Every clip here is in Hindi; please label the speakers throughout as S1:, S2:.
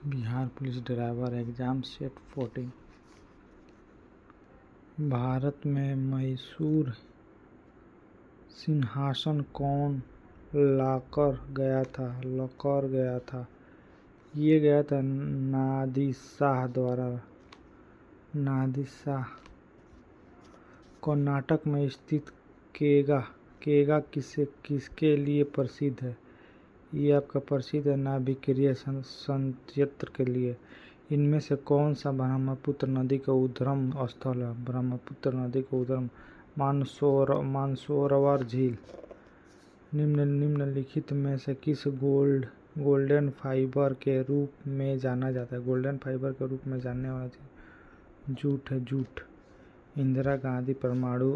S1: Bihar police driver exam set 14। Bharat में मैसूर सिंहासन कौन लाकर गया था? ये गया था नादिर शाह द्वारा। नादिर शाह। कर्नाटक में स्थित केगा किसके लिए प्रसिद्ध है? ये आपका प्रसिद्ध है नाभिकीय संयंत्र के लिए। इनमें से कौन सा ब्रह्मपुत्र नदी का उद्गम स्थल है? ब्रह्मपुत्र नदी का उद्गम मानसरोवर झील। निम्नलिखित में से किस गोल्डन फाइबर के रूप में जाना जाता है? गोल्डन फाइबर के रूप में जानने वाला चीज जूट है। जूट। इंदिरा गांधी परमाणु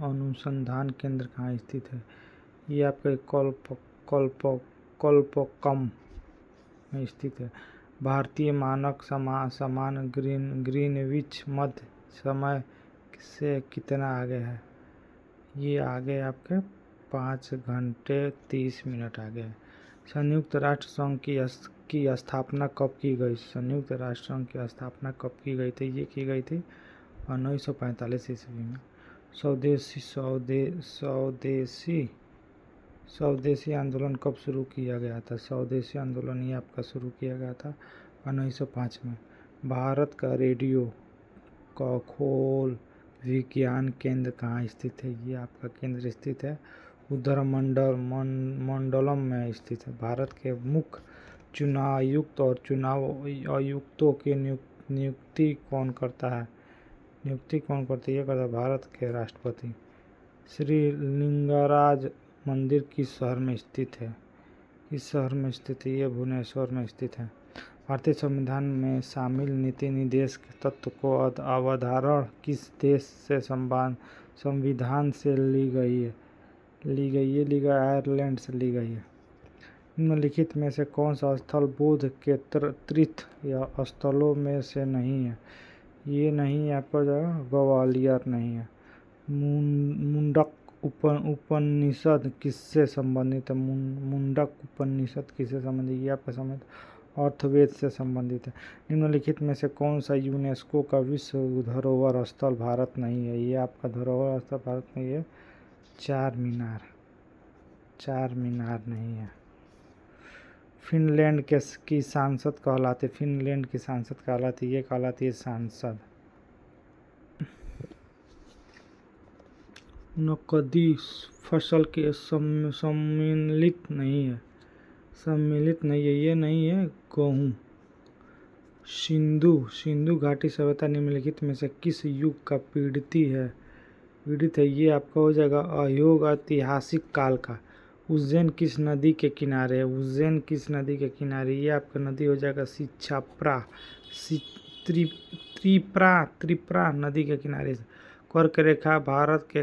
S1: अनुसंधान केंद्र कहाँ स्थित है? ये आपके कोलपक्कम में स्थित है। भारतीय मानक समान ग्रीनविच मध्य समय से कितना आगे है? ये आगे आपके 5 घंटे 30 मिनट आगे है। संयुक्त राष्ट्र संघ की स्थापना कब की गई? संयुक्त राष्ट्र संघ की स्थापना कब की गई थी? ये की गई थी 1945 ईस्वी में। स्वदेशी आंदोलन कब शुरू किया गया था? स्वदेशी आंदोलन ये आपका शुरू किया गया था 1905 में। भारत का रेडियो खगोल विज्ञान केंद्र कहाँ स्थित है? ये आपका केंद्र स्थित है मंडलम में स्थित है। भारत के मुख्य चुनाव आयुक्त और चुनाव आयुक्तों की नियुक्ति कौन करता है? ये करता है भारत के राष्ट्रपति। श्री लिंगराज मंदिर किस शहर में स्थित है? ये भुवनेश्वर में स्थित है। भारतीय संविधान में शामिल नीति निर्देश तत्व को अवधारणा किस देश से संविधान से ली गई है? आयरलैंड से ली गई है। निम्नलिखित में से कौन सा स्थल बौद्ध के तीर्थ या स्थलों में से नहीं है? ये नहीं है आपका जगह ग्वालियर नहीं है। मुंडक उपनिषद किससे संबंधित है? मुंडक उपनिषद किससे संबंधित? ये आपका संबंध अर्थवेद से संबंधित है। निम्नलिखित में से कौन सा यूनेस्को का विश्व धरोहर स्थल भारत नहीं है? ये आपका धरोहर स्थल भारत नहीं है। चार मीनार नहीं है। फिनलैंड की सांसद कहलाती है सांसद। नकदी फसल के सम्मिलित नहीं है। ये नहीं है गेहूं। सिंधु घाटी सभ्यता निम्नलिखित में से किस युग का पीड़ित है? ये आपका हो जाएगा अयोग ऐतिहासिक काल का। उज्जैन किस नदी के किनारे है? ये आपका नदी हो जाएगा त्रिप्रा नदी के किनारे से। कर्क रेखा भारत के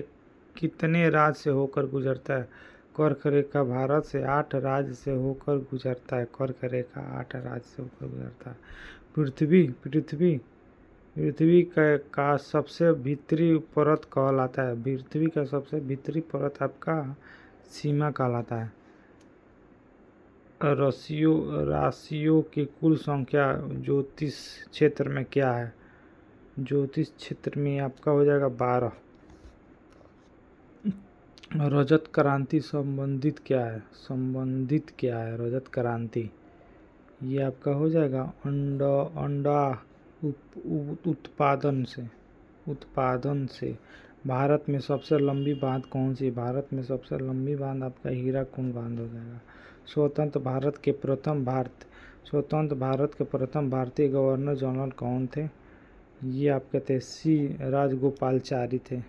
S1: कितने राज्य से होकर गुजरता है? कर्क रेखा भारत से 8 राज्य से होकर गुजरता है। कर्क रेखा 8 राज्य से होकर गुजरता है। पृथ्वी का सबसे भीतरी परत कहलाता है। पृथ्वी का सबसे भीतरी परत आपका सीमा कहलाता है। राशियों की कुल संख्या ज्योतिष क्षेत्र में क्या है? ज्योतिष क्षेत्र में आपका हो जाएगा 12। रजत क्रांति संबंधित क्या है? रजत क्रांति ये आपका हो जाएगा अंडा उत्पादन से। भारत में सबसे लंबी बांध कौन सी? भारत में सबसे लंबी बांध आपका हीराकुंड बांध हो जाएगा। स्वतंत्र भारत के प्रथम भारतीय गवर्नर जनरल कौन थे? ये आपके थे सी राजगोपालाचारी थे।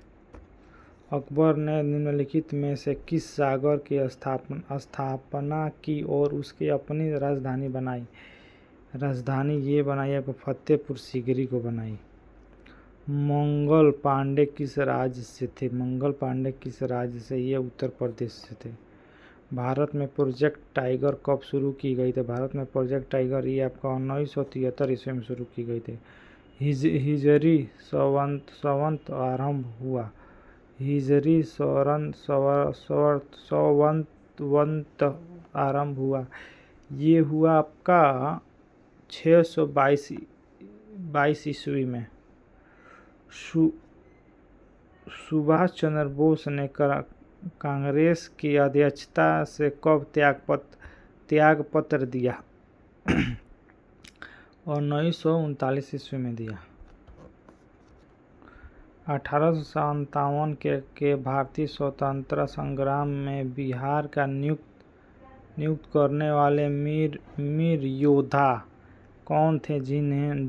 S1: अकबर ने निम्नलिखित में से किस सागर की स्थापना की और उसकी अपनी राजधानी बनाई? ये बनाई आपको फतेहपुर सीकरी को बनाई। मंगल पांडे किस राज्य से थे? ये उत्तर प्रदेश से थे। भारत में प्रोजेक्ट टाइगर कब शुरू की गई थी? भारत में प्रोजेक्ट टाइगर ये आपका 1973 ईस्वी में शुरू की गई थी। हिजरी संवत आरंभ हुआ। आरंभ हुआ। ये हुआ आपका 622 ईस्वी में सुभाष चंद्र बोस ने कांग्रेस की अध्यक्षता से कब त्यागपत्र दिया और 1939 ईस्वी में दिया। 1857 के भारतीय स्वतंत्रता संग्राम में बिहार का नियुक्त करने वाले वीर योद्धा कौन थे जिन्हें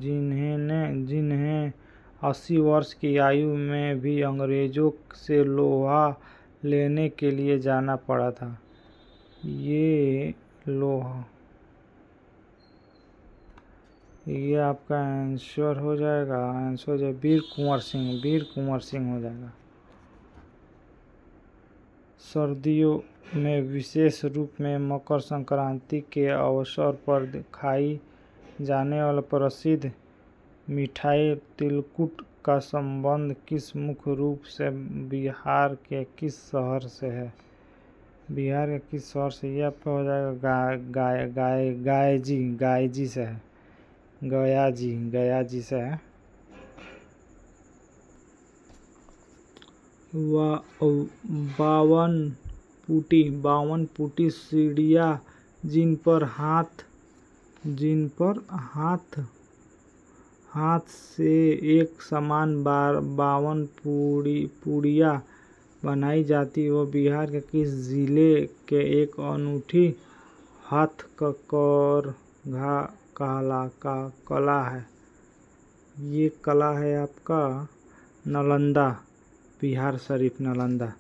S1: 80 वर्ष की आयु में भी अंग्रेजों से लोहा लेने के लिए जाना पड़ा था। ये आपका आंसर हो जाएगा, आंसर है वीर कुंवर सिंह हो जाएगा। सर्दियों में विशेष रूप में मकर संक्रांति के अवसर पर खाई जाने वाला प्रसिद्ध मिठाई तिलकुट का संबंध किस मुख्य रूप से बिहार के किस शहर से है? बिहार के किस शहर से? ये आपका हो जाएगा गायजी से है, गया जी से है। बावन फुटी सीढ़ियाँ जिन पर हाथ से एक समान 52 पुड़िया बनाई जाती वो बिहार के किस जिले के एक अनूठी कला है? ये कला है आपका नालंदा, बिहार शरीफ नालंदा।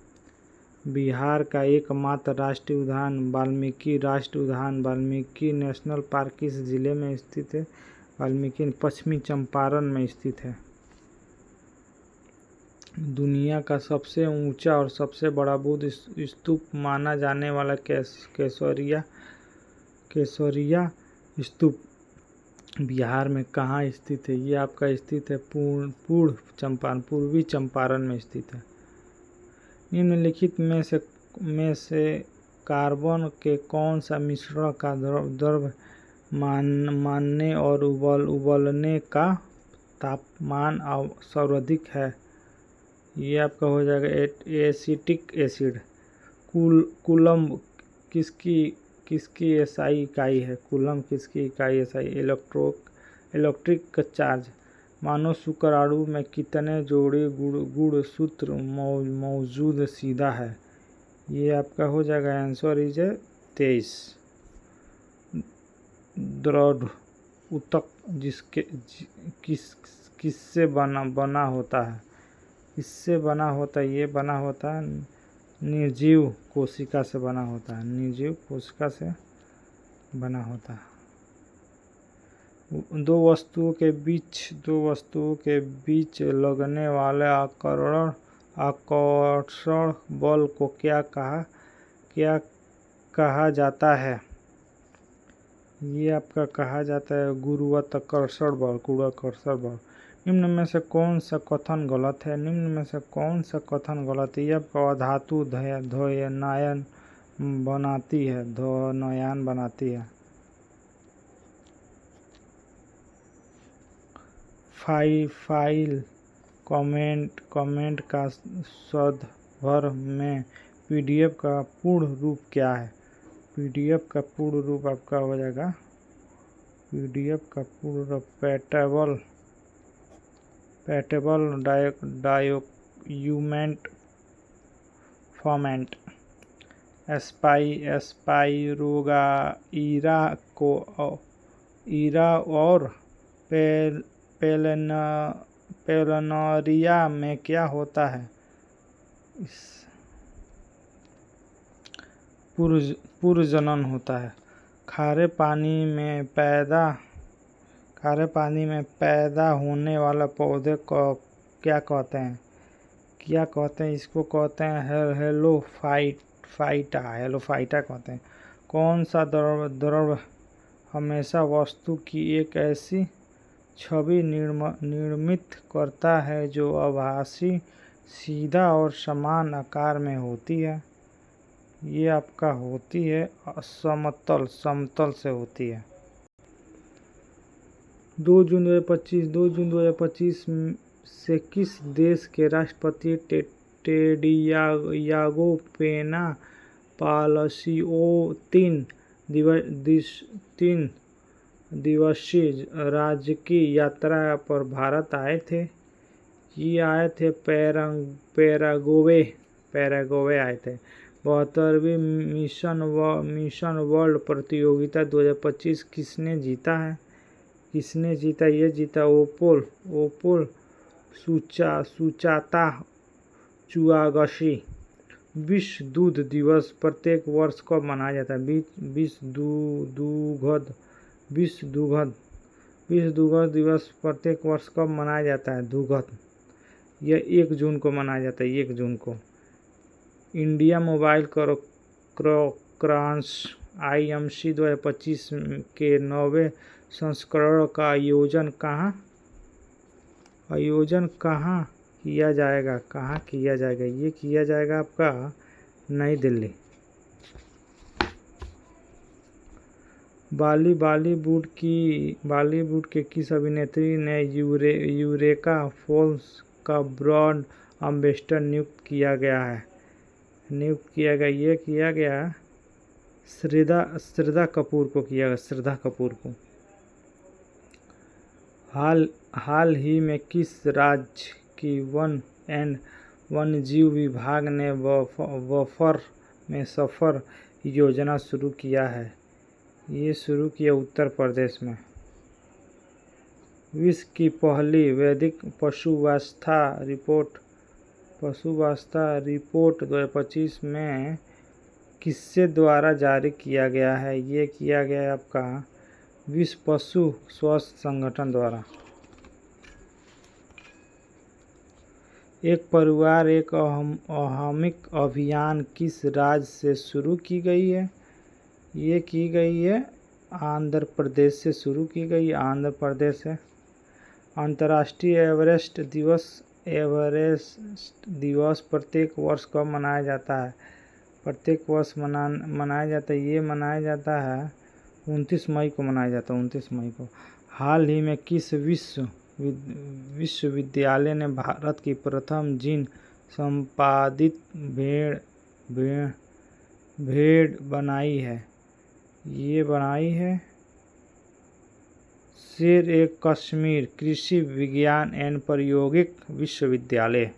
S1: बिहार का एकमात्र राष्ट्रीय उद्यान वाल्मीकि राष्ट्रीय उद्यान वाल्मीकि नेशनल पार्क किस जिले में स्थित है? वाल्मीकि पश्चिमी चंपारण में स्थित है। दुनिया का सबसे ऊंचा और सबसे बड़ा बुद्ध स्तूप माना जाने वाला केसरिया स्तूप बिहार में कहाँ स्थित है? ये आपका स्थित है पूर्वी चंपारण में स्थित है। निम्नलिखित में से कार्बन के कौन सा मिश्रण का द्रव्य मानने और उबलने का तापमान सर्वाधिक है? ये आपका हो जाएगा एसिटिक एसिड। कूलम्ब किसकी एसआई इकाई है? कूलम्ब किसकी इकाई एसआई? Electric charge. मानव शुक्राणु में कितने जोड़े गुणसूत्र मौजूद सीधा है? ये आपका हो जाएगा आंसर इज 23। दृढ़ ऊतक किससे बना होता है? इससे बना होता है, ये बना होता है निर्जीव कोशिका से बना होता है, निर्जीव कोशिका से बना होता है। दो वस्तुओं के बीच लगने वाले आकर्षण बल को क्या कहा जाता है? ये आपका कहा जाता है गुरुत्वाकर्षण बल। निम्न में से कौन सा कथन गलत है? ये आपका धातु ध्वनयान बनाती है। फाइल कमेंट का शब्दभर में पीडीएफ का पूर्ण रूप क्या है? पीडीएफ का पूर्ण रूप आपका हो जाएगा पैटेबल डॉक्यूमेंट फॉर्मेट। ईरा और पेलनरिया में क्या होता है? पुरजनन होता है। खारे पानी में पैदा होने वाला पौधे को क्या कहते हैं? इसको कहते हैं हेलोफाइटा कहते हैं। कौन सा द्रव्य हमेशा वस्तु की एक ऐसी छवि निर्मित करता है जो आभासी, सीधा और समान आकार में होती है? ये आपका होती है समतल से होती है। 2 जून 2025 से किस देश के राष्ट्रपति टेडियागो पेना पालसियो 3 दिवसीय राजकीय यात्रा पर भारत आए थे? ये आए थे पैराग्वे आए थे। 72वीं मिशन वर्ल्ड प्रतियोगिता 2025 किसने जीता है? ये जीता ओपोल सुचाता चुआगशी। विश्व दूध दिवस प्रत्येक वर्ष कब मनाया जाता है? विश्व दुग्ध दिवस प्रत्येक वर्ष कब मनाया जाता है? दुग्ध यह 1 जून को मनाया जाता है, 1 जून को। इंडिया मोबाइल क्रॉस IMC 2025 के 9वें संस्करण का आयोजन कहाँ किया जाएगा? ये किया जाएगा आपका नई दिल्ली। बॉलीवुड के किस अभिनेत्री ने यूरेका फॉल्स का ब्रांड एम्बेसडर नियुक्त किया गया? ये किया गया श्रद्धा कपूर को किया गया, श्रद्धा कपूर को। हाल ही में किस राज्य की वन एंड वन्यजीव विभाग ने बफर में सफर योजना शुरू किया है? ये शुरू किया उत्तर प्रदेश में। विश्व की पहली वैदिक पशुवास्ता रिपोर्ट 2025 में किसके द्वारा जारी किया गया है? ये किया गया है आपका विश्व पशु स्वास्थ्य संगठन द्वारा। एक परिवार एक अहमिक अभियान किस राज्य से शुरू की गई है? ये की गई है आंध्र प्रदेश से शुरू की गई, आंध्र प्रदेश है। अंतर्राष्ट्रीय एवरेस्ट दिवस प्रत्येक वर्ष कब मनाया जाता है? प्रत्येक वर्ष मनाया जाता है, ये मनाया जाता है 29 मई को मनाया जाता है, 29 मई को। हाल ही में किस विश्वविद्यालय ने भारत की प्रथम जीन संपादित भेड़ बनाई है? ये बनाई है शेर-ए-कश्मीर कृषि विज्ञान एवं प्रौद्योगिक विश्वविद्यालय।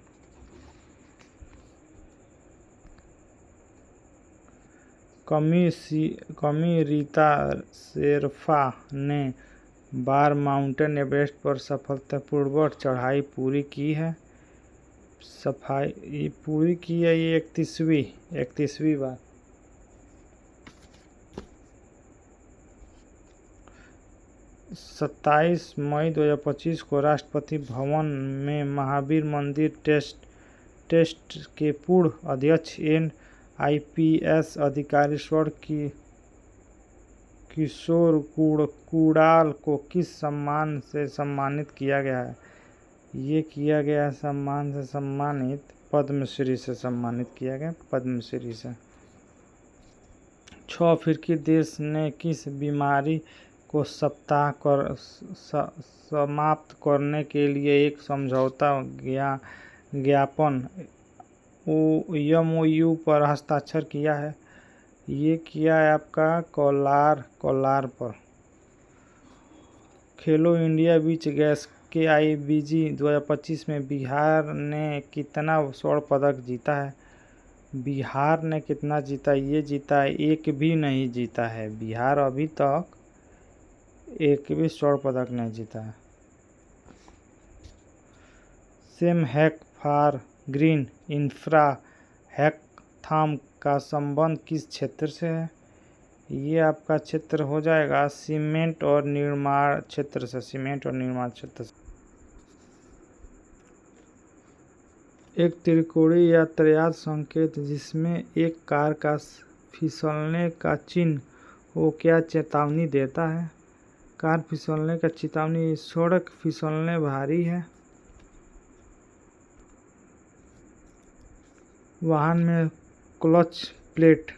S1: कमिरीता शेरपा ने बार माउंटेन एवरेस्ट पर सफलतापूर्वक चढ़ाई पूरी की है। ये 31वीं बार। 27 मई 2025 को राष्ट्रपति भवन में महावीर मंदिर ट्रस्ट के पूर्व अध्यक्ष IPS अधिकारी स्वर्गीय किशोर कुणाल को किस सम्मान से सम्मानित किया गया है? ये किया गया सम्मान से सम्मानित पद्मश्री से सम्मानित किया गया, पद्मश्री से। 6 अफ्रीकी देश ने किस बीमारी को समाप्त करने के लिए एक समझौता ज्ञापन MOU पर हस्ताक्षर किया है? ये किया है आपका कोलार पर। खेलो इंडिया बीच गेम्स KIBG 2025 में बिहार ने कितना स्वर्ण पदक जीता है? बिहार ने कितना जीता? ये जीता है, एक भी नहीं जीता है। बिहार अभी तक एक भी स्वर्ण पदक नहीं जीता है। Same hack for green infra hackathon का संबंध किस क्षेत्र से है? ये आपका क्षेत्र हो जाएगा सीमेंट और निर्माण क्षेत्र से। एक त्रिकोणीय यातायात संकेत जिसमें एक कार का फिसलने का चिन्ह वो क्या चेतावनी देता है? कार फिसलने का चेतावनी। सड़क फिसलने भारी है। वाहन में क्लच प्लेट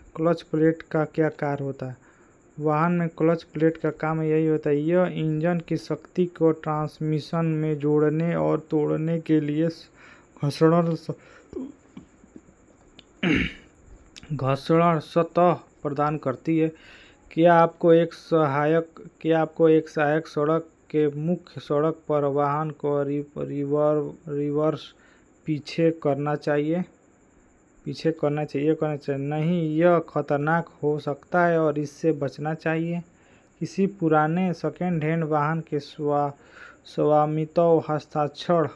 S1: का क्या कार्य होता है? वाहन में क्लच प्लेट का काम यही होता है। यह इंजन की शक्ति को ट्रांसमिशन में जोड़ने और तोड़ने के लिए घर्षण सतह प्रदान करती है। क्या आपको एक सहायक सड़क के मुख्य सड़क पर वाहन को रिवर्स पीछे करना चाहिए? करना चाहिए नहीं, यह खतरनाक हो सकता है और इससे बचना चाहिए। किसी पुराने सेकेंड हैंड वाहन के स्वामित्व हस्ताक्षर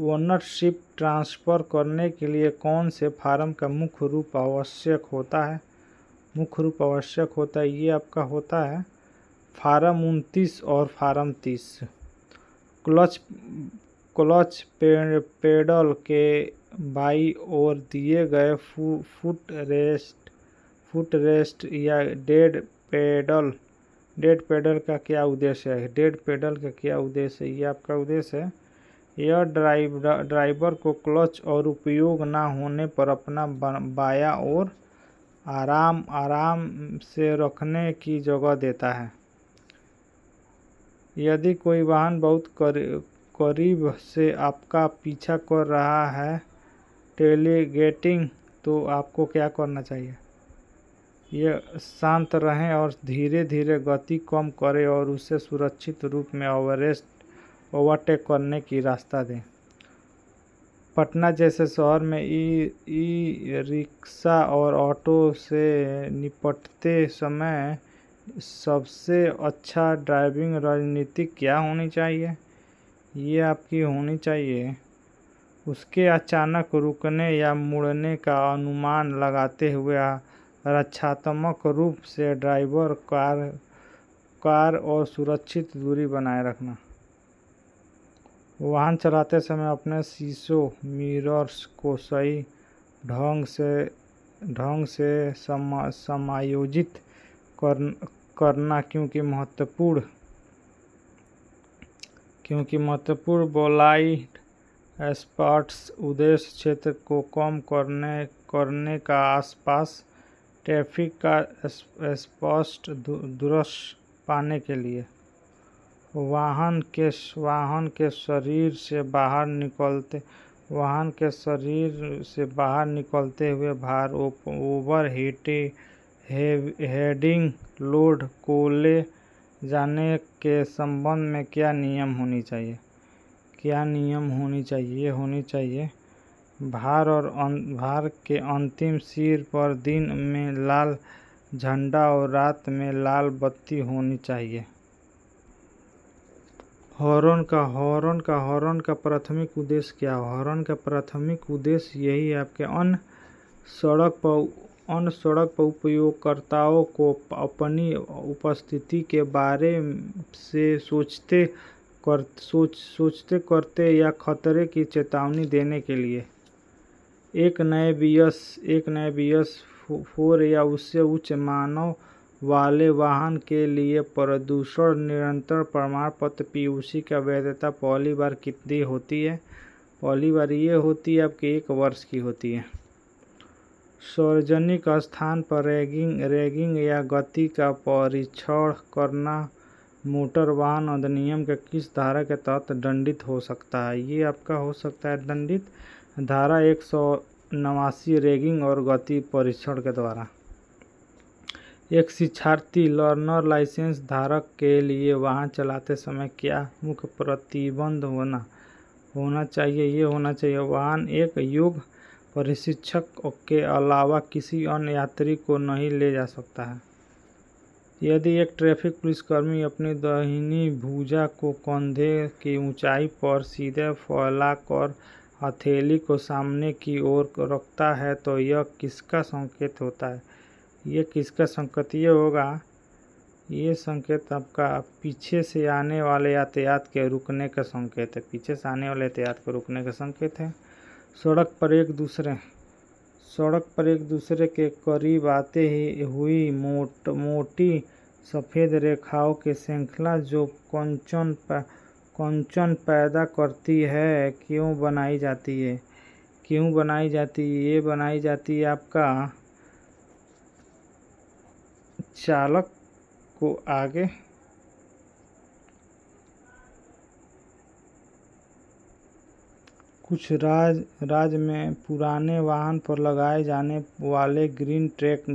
S1: ओनरशिप ट्रांसफ़र करने के लिए कौन से फार्म का मुख्य रूप आवश्यक होता है? ये आपका होता है फार्म 29 और फार्म 30। क्लच पेडल के बाईं ओर दिए गए फुट रेस्ट या डेड पेडल का क्या उद्देश्य है? ये आपका उद्देश्य है, यह ड्राइवर को क्लच और उपयोग न होने पर अपना बायां ओर आराम से रखने की जगह देता है। यदि कोई वाहन बहुत करीब से आपका पीछा कर रहा है टेलगेटिंग, तो आपको क्या करना चाहिए? ये शांत रहें और धीरे धीरे गति कम करें और उसे सुरक्षित रूप में ओवरटेक करने की रास्ता दें। पटना जैसे शहर में ई रिक्शा और ऑटो से निपटते समय सबसे अच्छा ड्राइविंग रणनीति क्या होनी चाहिए? ये आपकी होनी चाहिए उसके अचानक रुकने या मुड़ने का अनुमान लगाते हुए रक्षात्मक रूप से ड्राइवर कार और सुरक्षित दूरी बनाए रखना। वाहन चलाते समय अपने शीशों मिरर्स को सही ढंग से समायोजित करना क्योंकि महत्वपूर्ण ब्लाइंड स्पॉट्स उद्देश्य क्षेत्र को कम करने का आसपास ट्रैफिक का स्पष्ट दृश्य पाने के लिए। वाहन के शरीर से बाहर निकलते हुए भार ओवर हेडिंग लोड को ले जाने के संबंध में क्या नियम होनी चाहिए? ये होनी चाहिए भार के अंतिम सिर पर दिन में लाल झंडा और रात में लाल बत्ती होनी चाहिए। हॉर्न का प्राथमिक उद्देश्य क्या है? हॉर्न का प्राथमिक उद्देश्य यही है आपके अन्य सड़क पर उपयोगकर्ताओं को अपनी उपस्थिति के बारे से सोचते करते या खतरे की चेतावनी देने के लिए। एक नए BS 4 या उससे उच्च मानव वाले वाहन के लिए प्रदूषण नियंत्रण प्रमाण पत्र PUC का वैधता पहली बार कितनी होती है? पहली बार ये होती है आपके 1 वर्ष की होती है। सार्वजनिक स्थान पर रैगिंग या गति का परीक्षण करना मोटर वाहन अधिनियम के किस धारा के तहत दंडित हो सकता है? ये आपका हो सकता है दंडित धारा 189 रैगिंग और गति परीक्षण के द्वारा। एक शिक्षार्थी लर्नर लाइसेंस धारक के लिए वाहन चलाते समय क्या मुख्य प्रतिबंध होना चाहिए? ये होना चाहिए वाहन एक योग्य प्रशिक्षक के अलावा किसी अन्य यात्री को नहीं ले जा सकता है। यदि एक ट्रैफिक पुलिसकर्मी अपनी दाहिनी भुजा को कंधे की ऊंचाई पर सीधे फैलाकर हथेली को सामने की ओर रखता है तो यह किसका संकेत होता है? ये किसका संकेत ये होगा? ये संकेत आपका पीछे से आने वाले यातायात के रुकने का संकेत है। पीछे से आने वाले यातायात के रुकने का संकेत है। सड़क पर एक दूसरे के करीब आते ही हुई मोटी सफ़ेद रेखाओं की श्रृंखला जो कंचन पैदा करती है क्यों बनाई जाती है? ये बनाई जाती है आपका चालक को आगे कुछ राज्य में पुराने वाहन पर लगाए जाने वाले ग्रीन ट्रेक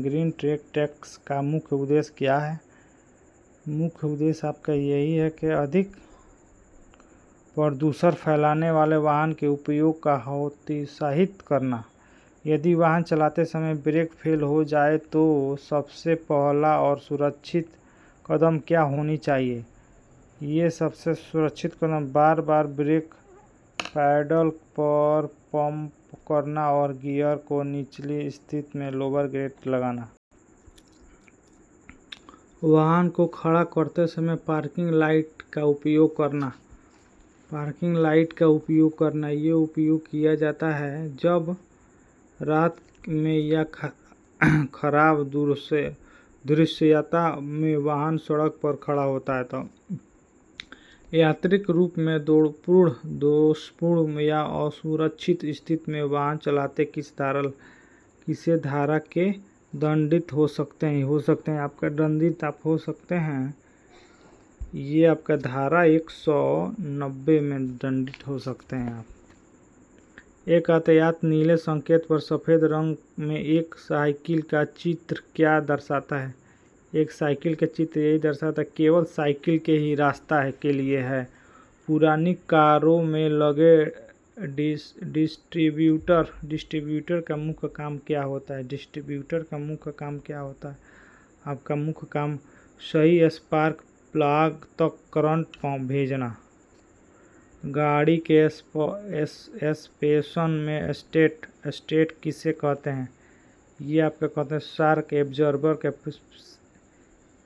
S1: टैक्स का मुख्य उद्देश्य क्या है? मुख्य उद्देश्य आपका यही है कि अधिक प्रदूषण फैलाने वाले वाहन के उपयोग का हतोत्साहित करना। यदि वाहन चलाते समय ब्रेक फेल हो जाए तो सबसे पहला और सुरक्षित कदम क्या होनी चाहिए? ये सबसे सुरक्षित कदम बार बार ब्रेक पैडल पर पंप करना और गियर को निचली स्थिति में लोअर ग्रेड लगाना। वाहन को खड़ा करते समय पार्किंग लाइट का उपयोग करना। ये उपयोग किया जाता है जब रात में या खराब दृश्यता में वाहन सड़क पर खड़ा होता है। तो यांत्रिक रूप में दोषपूर्ण या असुरक्षित स्थिति में वाहन चलाते किसे धारा के दंडित हो सकते हैं आपका दंडित आप हो सकते हैं। ये आपका धारा 190 में दंडित हो सकते हैं आप। एक यातायात नीले संकेत पर सफ़ेद रंग में एक साइकिल का चित्र क्या दर्शाता है? एक साइकिल का चित्र यही दर्शाता है केवल साइकिल के ही रास्ता के लिए है। पुरानी कारों में लगे डिस्ट्रीब्यूटर का मुख्य काम क्या होता है? आपका मुख्य काम सही स्पार्क प्लग तक करंट भेजना। गाड़ी के सस्पेंशन में स्टेट किसे कहते हैं? ये आपका कहते हैं शार्क एब्जॉर्बर के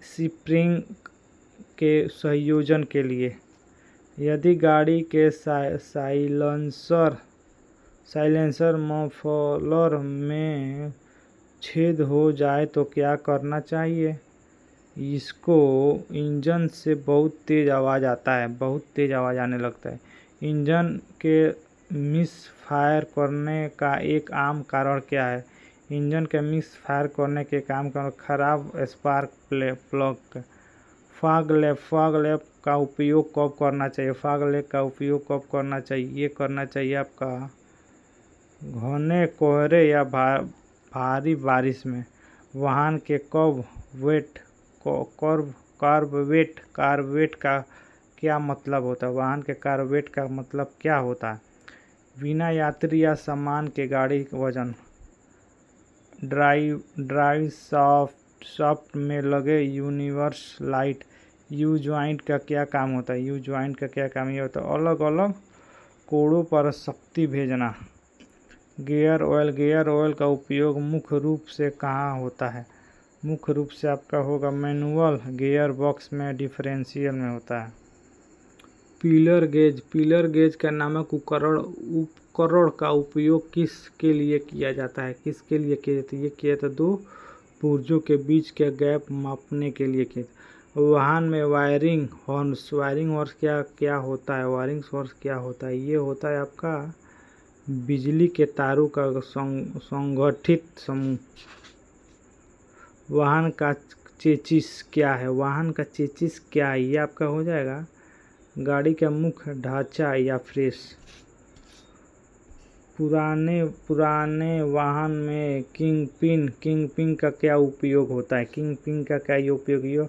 S1: स्प्रिंग के संयोजन के लिए। यदि गाड़ी के साइलेंसर मफलर में छेद हो जाए तो क्या करना चाहिए? इसको इंजन से बहुत तेज़ आवाज़ आने लगता है। इंजन के मिस फायर करने का एक आम कारण क्या है? इंजन के मिस फायर करने के काम का खराब स्पार्क प्लग। फॉग लैंप का उपयोग कब करना चाहिए? ये करना चाहिए आपका घने कोहरे या भारी बारिश में। वाहन के कार्बवेट का क्या मतलब होता है? वाहन के कार्बवेट का मतलब क्या होता है? बिना यात्री या सामान के गाड़ी वजन। ड्राइव शाफ्ट में लगे यूनिवर्स लाइट यू जॉइंट का क्या काम होता है? ये होता है अलग अलग कोणों पर शक्ति भेजना। गियर ऑयल का उपयोग मुख्य रूप से कहाँ होता है? मुख्य रूप से आपका होगा मैनुअल गियर बॉक्स में, डिफरेंशियल में होता है। पिलर गेज का नामक उपकरण का उपयोग किसके लिए किया जाता है? ये किया जाता है दो पुर्जों के बीच के गैप मापने के लिए किया। वाहन में वायरिंग हॉर्स क्या होता है? ये होता है आपका बिजली के तारों का संगठित समूह। वाहन का चेसिस क्या है? ये आपका हो जाएगा गाड़ी का मुख्य ढांचा या फ्रेम। पुराने वाहन में किंगपिन का क्या उपयोग होता है? ये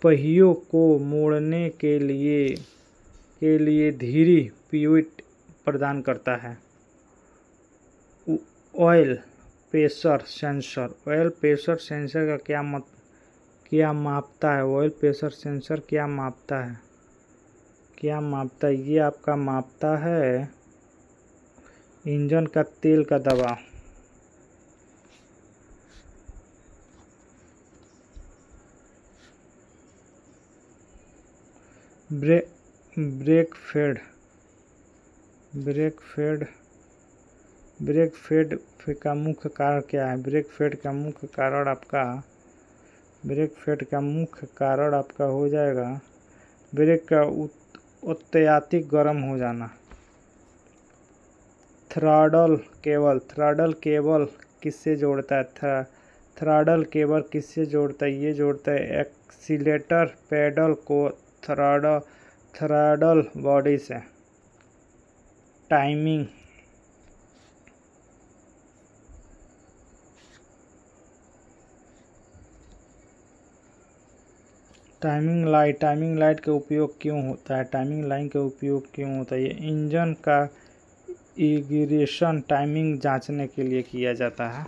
S1: पहियों को मोड़ने के लिए धीरे पिवट प्रदान करता है। ऑयल प्रेशर सेंसर का क्या मापता है? ऑयल प्रेशर सेंसर क्या मापता है? ये आपका मापता है इंजन का तेल का दबाव। ब्रेक फेड का मुख्य कारण क्या है? ब्रेक फेड का मुख्य कारण आपका हो जाएगा ब्रेक का अत्यधिक गर्म हो जाना। थ्रॉटल केबल किससे जोड़ता है? थ्रॉटल केबल किससे जोड़ता है? ये जोड़ता है एक्सीलेटर पेडल को थ्रॉटल बॉडी से। टाइमिंग टाइमिंग लाइट का उपयोग क्यों होता है? टाइमिंग लाइन का उपयोग क्यों होता है? ये इंजन का इग्निशन टाइमिंग जांचने के लिए किया जाता है।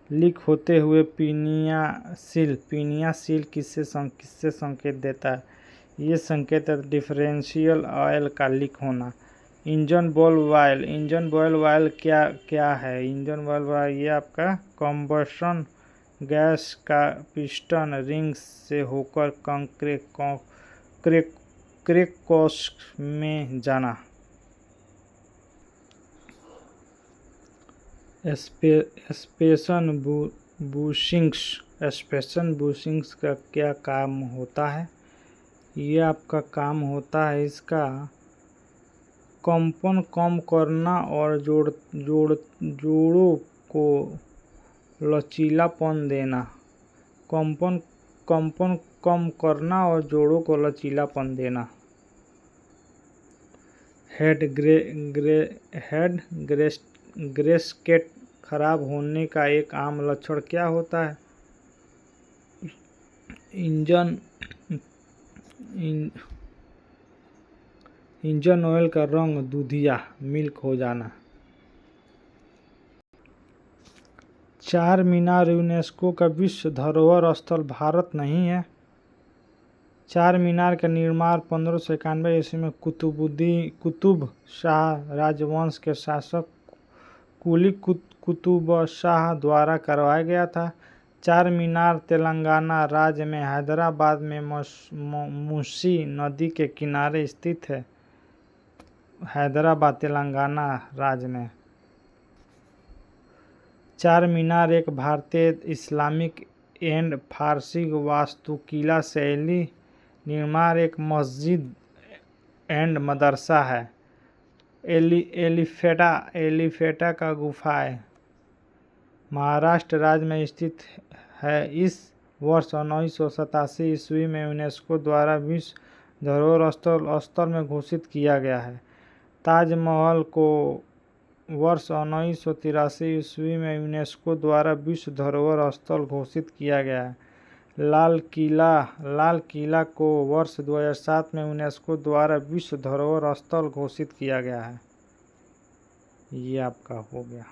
S1: लीक होते हुए पिनिया सील किससे संकेत देता है? ये संकेत है डिफरेंशियल ऑयल का लीक होना। इंजन बॉयल वाल्व क्या है? इंजन बॉयल वाल्व ये आपका कंबशन गैस का पिस्टन रिंग से होकर क्रैंकशाफ्ट में जाना। एक्सपेंशन बुशिंग्स का क्या काम होता है? ये आपका काम होता है इसका कंपन कम करना और जोड़ों को लचीलापन देना। कंपन कम करना और जोड़ों को लचीलापन देना। हेड गैस्केट खराब होने का एक आम लक्षण क्या होता है? इंजन ऑयल का रंग दूधिया मिल्क हो जाना। चार मीनार यूनेस्को का विश्व धरोहर स्थल भारत नहीं है। चार मीनार का निर्माण 1591 ईस्वी में कुतुब शाह राजवंश के शासक कुली कुतुब शाह द्वारा करवाया गया था। चार मीनार तेलंगाना राज्य में हैदराबाद में मूसी नदी के किनारे स्थित है। हैदराबाद तेलंगाना राज्य में। चार मीनार एक भारतीय इस्लामिक एंड फारसी वास्तुकला शैली निर्माण एक मस्जिद एंड मदरसा है। एलिफेटा का गुफाएं महाराष्ट्र राज्य में स्थित है। इस वर्ष 1987 ईस्वी में यूनेस्को द्वारा विश्व धरोहर स्थल में घोषित किया गया है। ताजमहल को वर्ष 1983 ईस्वी में यूनेस्को द्वारा विश्व धरोहर स्थल घोषित किया गया है। लाल किला को वर्ष 2007 में यूनेस्को द्वारा विश्व धरोहर स्थल घोषित किया गया है। ये आपका हो गया।